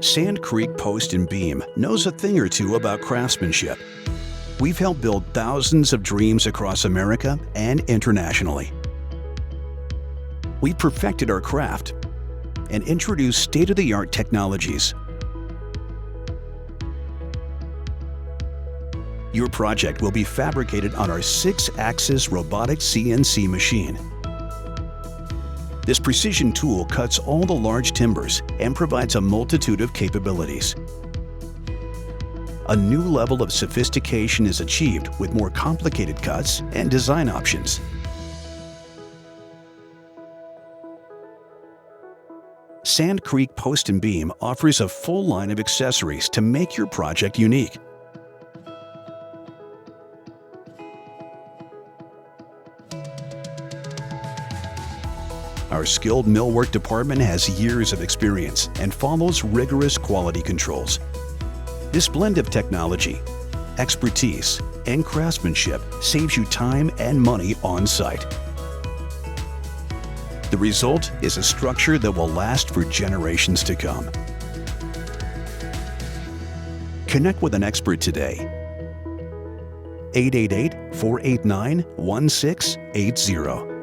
Sand Creek Post and Beam knows a thing or two about craftsmanship. We've helped build thousands of dreams across America and internationally. We perfected our craft and introduced state-of-the-art technologies. Your project will be fabricated on our 6-axis robotic CNC machine. This precision tool cuts all the large timbers and provides a multitude of capabilities. A new level of sophistication is achieved with more complicated cuts and design options. Sand Creek Post and Beam offers a full line of accessories to make your project unique. Our skilled millwork department has years of experience and follows rigorous quality controls. This blend of technology, expertise, and craftsmanship saves you time and money on site. The result is a structure that will last for generations to come. Connect with an expert today. 888-489-1680.